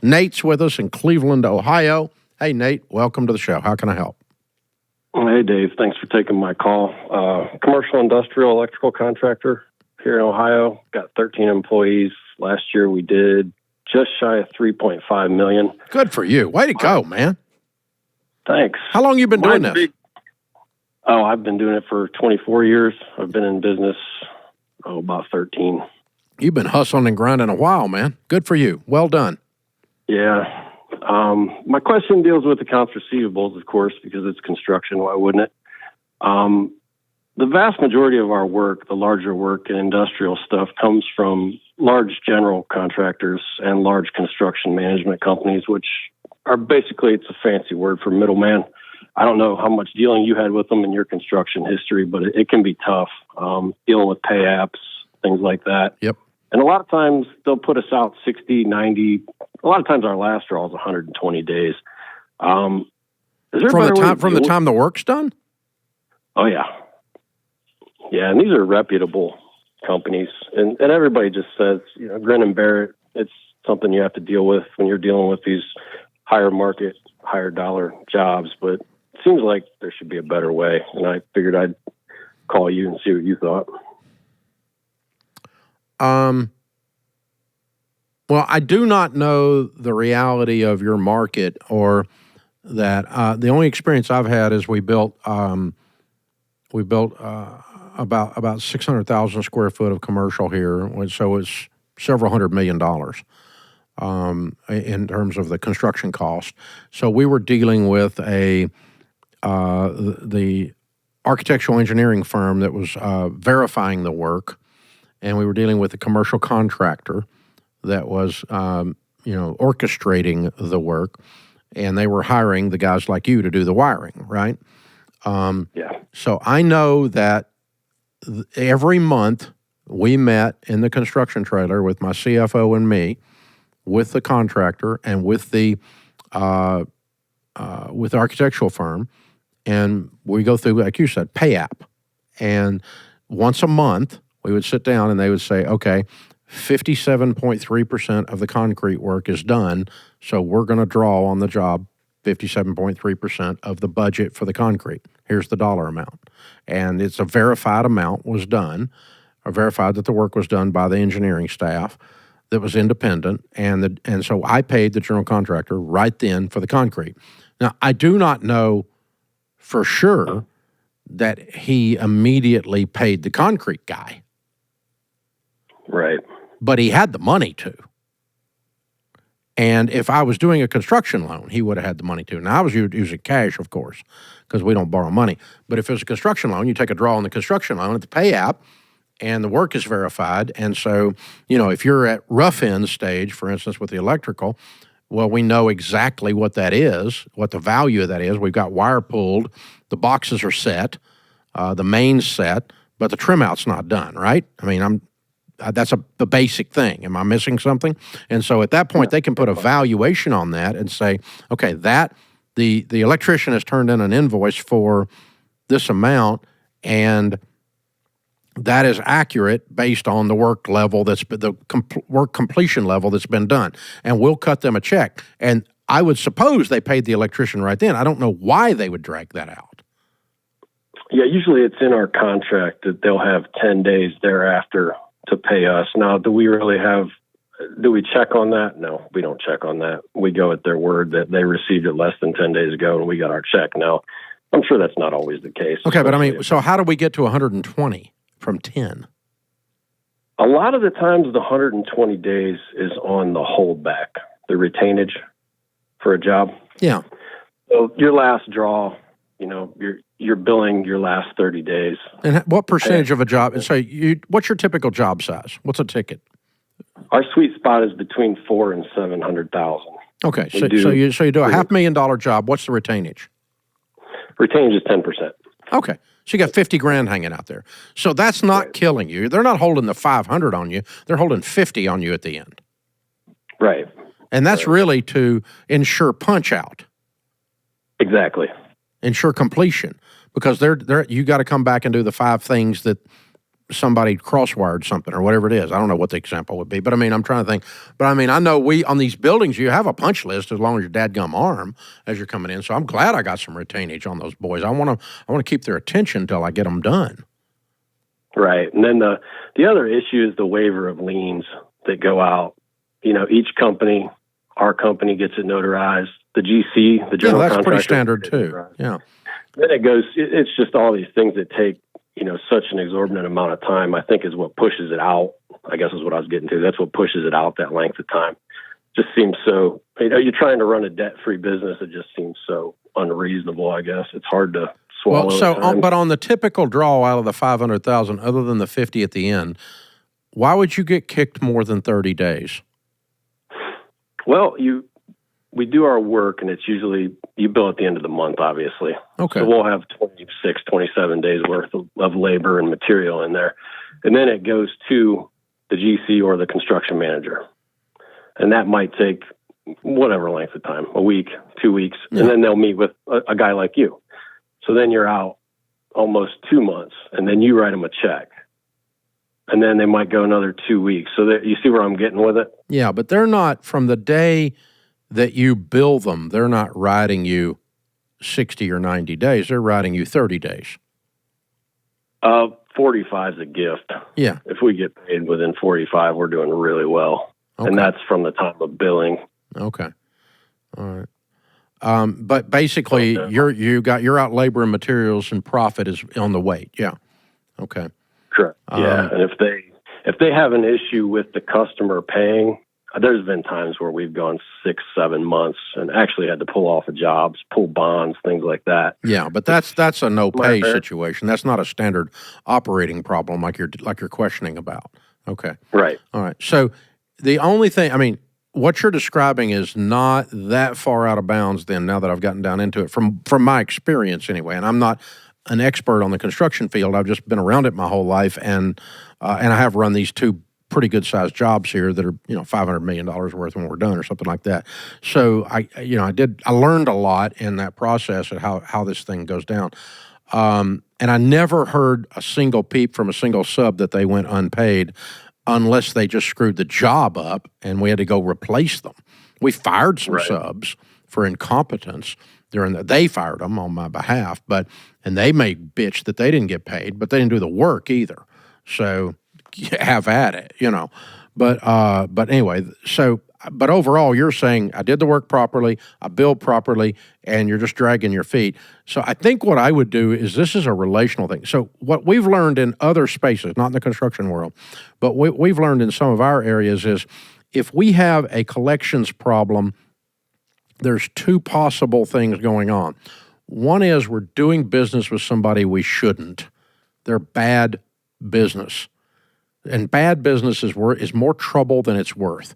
Nate's with us in Cleveland, Ohio. Hey, Nate, welcome to the show. How can I help? Hey, Dave. Thanks for taking my call. Commercial industrial electrical contractor here in Ohio. Got 13 employees. Last year we did just shy of $3.5 million. Good for you. Way to go, man. Thanks. How long you been doing this? I've been doing it for 24 years. I've been in business, about 13. You've been hustling and grinding a while, man. Good for you. Well done. Yeah. My question deals with accounts receivables, of course, because it's construction. Why wouldn't it? The vast majority of our work, the larger work and industrial stuff, comes from large general contractors and large construction management companies, which are basically, it's a fancy word for middleman. I don't know how much dealing you had with them in your construction history, but it can be tough, dealing with pay apps, things like that. Yep. And a lot of times they'll put us out 60, 90. A lot of times our last draw is 120 days. Is there from the time the work's done? Oh, yeah. Yeah, and these are reputable companies. And everybody just says, grin and bear it. It's something you have to deal with when you're dealing with these higher market, higher dollar jobs. But it seems like there should be a better way. And I figured I'd call you and see what you thought. Well, I do not know the reality of your market, or that the only experience I've had is we built about 600,000 square foot of commercial here, so it's several $100 million in terms of the construction cost. So we were dealing with the architectural engineering firm that was verifying the work, and we were dealing with a commercial contractor that was, orchestrating the work, and they were hiring the guys like you to do the wiring, right? Yeah. So I know that every month we met in the construction trailer with my CFO and me, with the contractor and with the architectural firm, and we go through, like you said, pay app. And once a month, we would sit down and they would say, okay, 57.3% of the concrete work is done, so we're going to draw on the job 57.3% of the budget for the concrete. Here's the dollar amount. And it's a verified amount was done, or verified that the work was done by the engineering staff that was independent, and so I paid the general contractor right then for the concrete. Now, I do not know for sure that he immediately paid the concrete guy. Right. But he had the money to. And if I was doing a construction loan, he would have had the money to. Now, I was using cash, of course, because we don't borrow money. But if it's a construction loan, you take a draw on the construction loan at the pay app, and the work is verified. And so, if you're at rough end stage, for instance, with the electrical, well, we know exactly what that is, what the value of that is. We've got wire pulled, the boxes are set, the main's set, but the trim out's not done, right? I mean, that's the basic thing. Am I missing something? And so at that point, they can put a valuation on that and say, okay, that the electrician has turned in an invoice for this amount, and that is accurate based on the work level work completion level that's been done. And we'll cut them a check. And I would suppose they paid the electrician right then. I don't know why they would drag that out. Yeah, usually it's in our contract that they'll have 10 days thereafter to pay us. Now, do we check on that? No, we don't check on that. We go at their word that they received it less than 10 days ago and we got our check. Now, I'm sure that's not always the case. Okay, but I mean, so how do we get to 120 from 10? A lot of the times the 120 days is on the holdback, the retainage for a job. Yeah. So your last draw, you're billing your last 30 days. And what percentage of a job? So what's your typical job size? What's a ticket? Our sweet spot is between $400,000 and $700,000. Okay, so you do a $500,000 job. What's the retainage? Retainage is 10%. Okay, so you got $50,000 hanging out there. So that's not killing you. They're not holding the 500 on you. They're holding 50 on you at the end. Right. And that's really to ensure punch out. Exactly. Ensure completion, because you got to come back and do the 5 things that somebody crosswired something or whatever it is. I don't know what the example would be, but I mean, I'm trying to think. But I mean, I know on these buildings, you have a punch list as long as your dadgum arm as you're coming in. So I'm glad I got some retainage on those boys. I want to keep their attention until I get them done. Right. And then the other issue is the waiver of liens that go out. Each company, our company gets it notarized. The GC, the general contractor. That's pretty standard too. Yeah. Then it's just all these things that take, such an exorbitant amount of time, I think, is what pushes it out. I guess is what I was getting to. That's what pushes it out, that length of time. Just seems so, you're trying to run a debt-free business. It just seems so unreasonable, I guess. It's hard to swallow. Well, but on the typical draw out of the 500,000, other than the 50 at the end, why would you get kicked more than 30 days? Well, we do our work, and it's usually, you bill at the end of the month, obviously. Okay. So we'll have 26, 27 days worth of labor and material in there. And then it goes to the GC or the construction manager. And that might take whatever length of time, a week, 2 weeks. Yeah. And then they'll meet with a guy like you. So then you're out almost 2 months, and then you write them a check. And then they might go another 2 weeks. So that, you see where I'm getting with it? Yeah, but they're not, from the day that you bill them, they're not writing you 60 or 90 days. They're writing you 30 days. 45 is a gift. Yeah. If we get paid within 45, we're doing really well. Okay. And that's from the time of billing. Okay. All right. But basically, you're out labor and materials, and profit is on the weight. Yeah. Okay. Correct. Yeah. And if they have an issue with the customer paying, there's been times where we've gone 6, 7 months and actually had to pull off of jobs, pull bonds, things like that. Yeah, but that's a no pay situation. That's not a standard operating problem like you're questioning about. Okay. Right. All right. So the only thing, I mean, what you're describing is not that far out of bounds then, now that I've gotten down into it, from my experience anyway. And I'm not an expert on the construction field. I've just been around it my whole life, and I have run these two pretty good sized jobs here that are, $500 million worth when we're done or something like that. So I learned a lot in that process of how this thing goes down. And I never heard a single peep from a single sub that they went unpaid unless they just screwed the job up and we had to go replace them. We fired some subs for incompetence they fired them on my behalf, and they may bitch that they didn't get paid, but they didn't do the work either. So have at it, But anyway, but overall, you're saying I did the work properly, I billed properly, and you're just dragging your feet. So I think what I would do is, this is a relational thing. So what we've learned in other spaces, not in the construction world, but we've learned in some of our areas is, if we have a collections problem, there's two possible things going on. One is we're doing business with somebody we shouldn't. They're bad business. And bad business is more trouble than it's worth.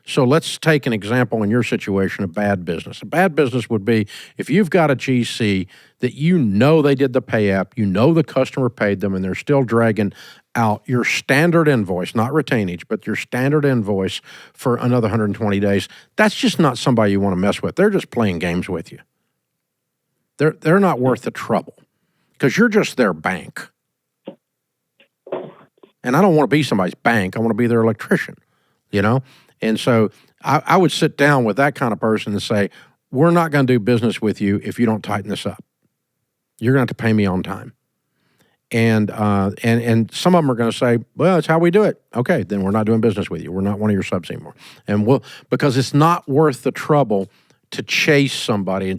So let's take an example in your situation of bad business. A bad business would be if you've got a GC that they did the pay app, the customer paid them, and they're still dragging out your standard invoice, not retainage, but your standard invoice for another 120 days. That's just not somebody you want to mess with. They're just playing games with you. They're not worth the trouble because you're just their bank. And I don't want to be somebody's bank. I want to be their electrician, And so I would sit down with that kind of person and say, we're not going to do business with you if you don't tighten this up. You're going to have to pay me on time. And some of them are going to say, well, it's how we do it. Okay, then we're not doing business with you. We're not one of your subs anymore. And because it's not worth the trouble to chase somebody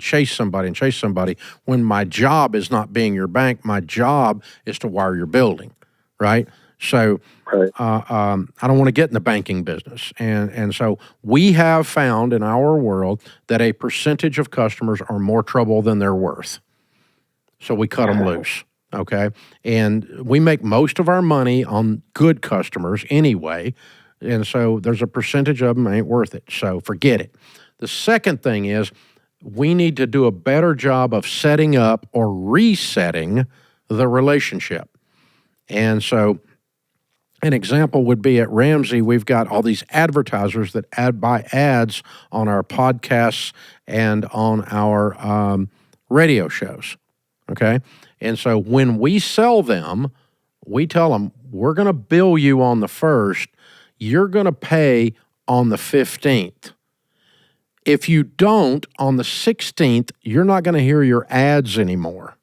when my job is not being your bank. My job is to wire your building, right? So I don't want to get in the banking business. And so we have found in our world that a percentage of customers are more trouble than they're worth. So we cut them loose, okay? And we make most of our money on good customers anyway. And so there's a percentage of them ain't worth it. So forget it. The second thing is we need to do a better job of setting up or resetting the relationship. And so an example would be at Ramsey, we've got all these advertisers that buy ads on our podcasts and on our radio shows, okay? And so when we sell them, we tell them, we're going to bill you on the 1st. You're going to pay on the 15th. If you don't, on the 16th, you're not going to hear your ads anymore.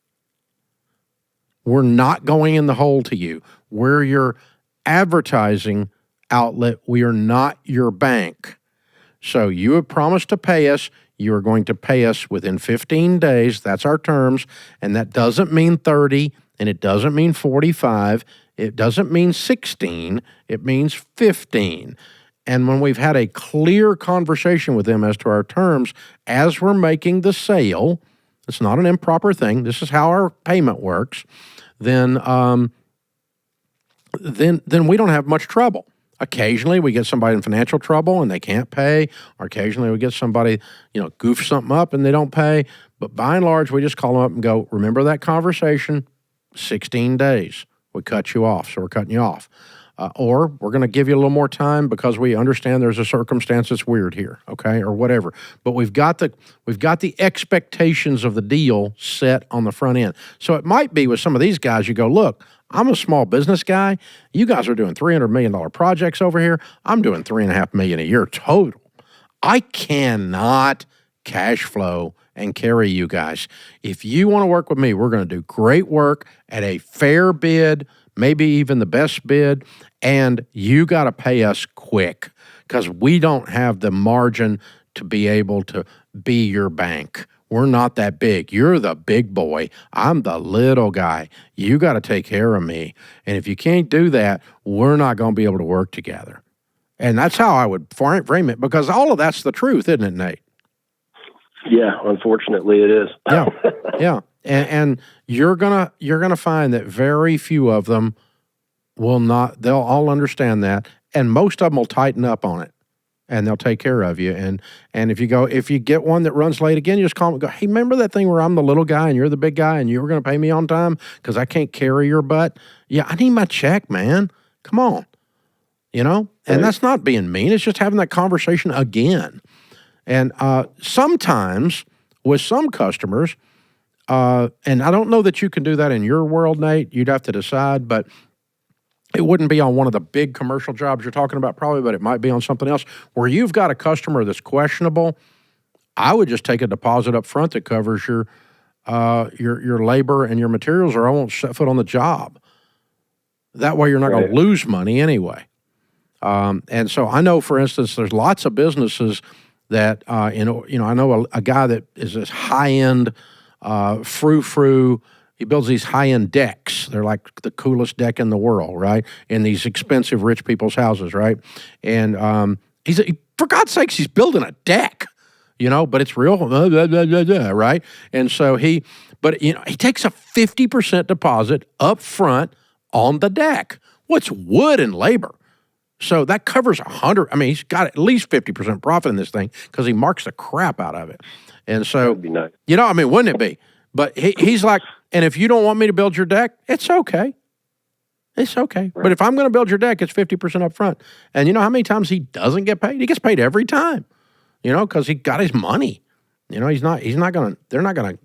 We're not going in the hole to you. We're your advertising outlet. We are not your bank. So you have promised to pay us. You are going to pay us within 15 days. That's our terms. And that doesn't mean 30, and it doesn't mean 45. It doesn't mean 16. It means 15. And when we've had a clear conversation with them as to our terms, as we're making the sale, it's not an improper thing. This is how our payment works. Then we don't have much trouble. Occasionally, we get somebody in financial trouble and they can't pay, or occasionally we get somebody, goof something up and they don't pay. But by and large, we just call them up and go, remember that conversation? 16 days. We cut you off, so we're cutting you off. Or we're going to give you a little more time because we understand there's a circumstance that's weird here, okay, or whatever. But we've got the expectations of the deal set on the front end. So it might be with some of these guys, you go, look, I'm a small business guy. You guys are doing $300 million projects over here. I'm doing $3.5 million a year total. I cannot cash flow and carry you guys. If you want to work with me, we're going to do great work at a fair bid, maybe even the best bid, and you got to pay us quick because we don't have the margin to be able to be your bank. We're not that big. You're the big boy. I'm the little guy. You got to take care of me. And if you can't do that, we're not going to be able to work together. And that's how I would frame it, because all of that's the truth, isn't it, Nate? Yeah, unfortunately it is. Yeah. And you're gonna find that very few of them will not. They'll all understand that, and most of them will tighten up on it, and they'll take care of you. And if you get one that runs late again, you just call them and go, hey, remember that thing where I'm the little guy and you're the big guy, and you were going to pay me on time because I can't carry your butt? Yeah, I need my check, man. Come on, And that's not being mean. It's just having that conversation again. And sometimes with some customers. And I don't know that you can do that in your world, Nate. You'd have to decide, but it wouldn't be on one of the big commercial jobs you're talking about probably, but it might be on something else where you've got a customer that's questionable. I would just take a deposit up front that covers your labor and your materials, or I won't set foot on the job. That way you're not going to lose money anyway. And so I know, for instance, there's lots of businesses that, I know a guy that is this high-end frou-frou. He builds these high-end decks. They're like the coolest deck in the world, right? In these expensive rich people's houses, right? And for God's sakes, he's building a deck, but it's real, right? And so he takes a 50% deposit up front on the deck. What's wood and labor? So that covers 100. I mean, he's got at least 50% profit in this thing because he marks the crap out of it. And so, that'd be nice. Wouldn't it be? But he's like, and if you don't want me to build your deck, it's okay. It's okay. Right. But if I'm going to build your deck, it's 50% up front. And you know how many times he doesn't get paid? He gets paid every time, because he got his money. They're not going to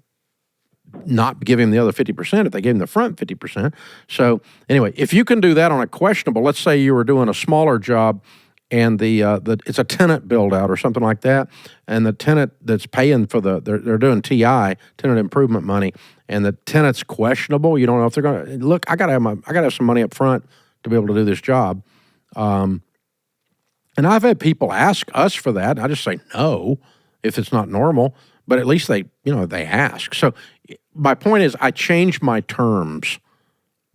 not give him the other 50% if they gave him the front 50%. So anyway, if you can do that on a questionable, let's say you were doing a smaller job and it's a tenant build out or something like that, and the tenant that's paying for they're doing TI, tenant improvement money, and the tenant's questionable. You don't know if they're going to look. I got to have some money up front to be able to do this job. And I've had people ask us for that. And I just say no if it's not normal, but at least they ask. So my point is, I change my terms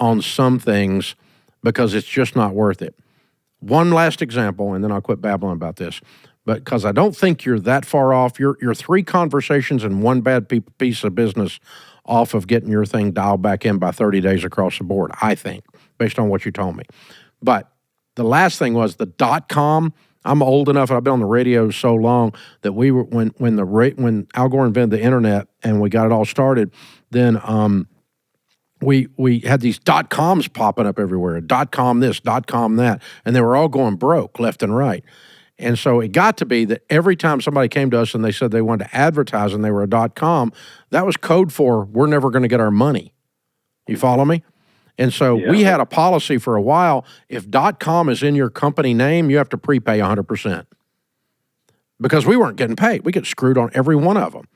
on some things because it's just not worth it. One last example, and then I'll quit babbling about this. But because I don't think you're that far off. You're 3 conversations and 1 bad piece of business off of getting your thing dialed back in by 30 days across the board, I think, based on what you told me. But the last thing was the .com. I'm old enough, and I've been on the radio so long that we were when Al Gore invented the internet and we got it all started, then we had these .coms popping up everywhere, .com this, .com that, and they were all going broke left and right. And so it got to be that every time somebody came to us and they said they wanted to advertise and they were a .com, that was code for we're never going to get our money. You follow me? And so we had a policy for a while. If .com is in your company name, you have to prepay 100%. Because we weren't getting paid. We get screwed on every one of them.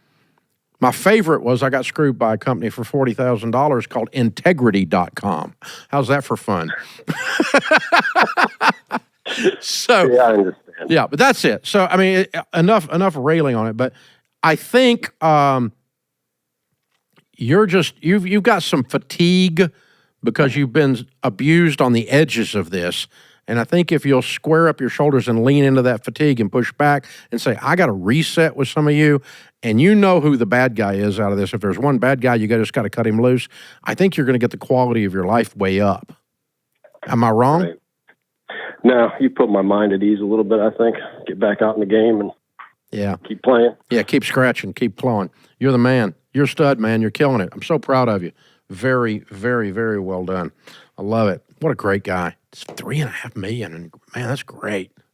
My favorite was I got screwed by a company for $40,000 called Integrity.com. How's that for fun? So yeah, I understand. Yeah, but that's it. So I mean, enough railing on it. But I think you've got some fatigue because you've been abused on the edges of this. And I think if you'll square up your shoulders and lean into that fatigue and push back and say, I got to reset with some of you, and you know who the bad guy is out of this. If there's one bad guy, you just got to cut him loose. I think you're going to get the quality of your life way up. Am I wrong? Right. No, you put my mind at ease a little bit, I think. Get back out in the game and keep playing. Yeah, keep scratching, keep clawing. You're the man. You're a stud, man. You're killing it. I'm so proud of you. Very, very, very well done. I love it. What a great guy. It's $3.5 million, and man, that's great.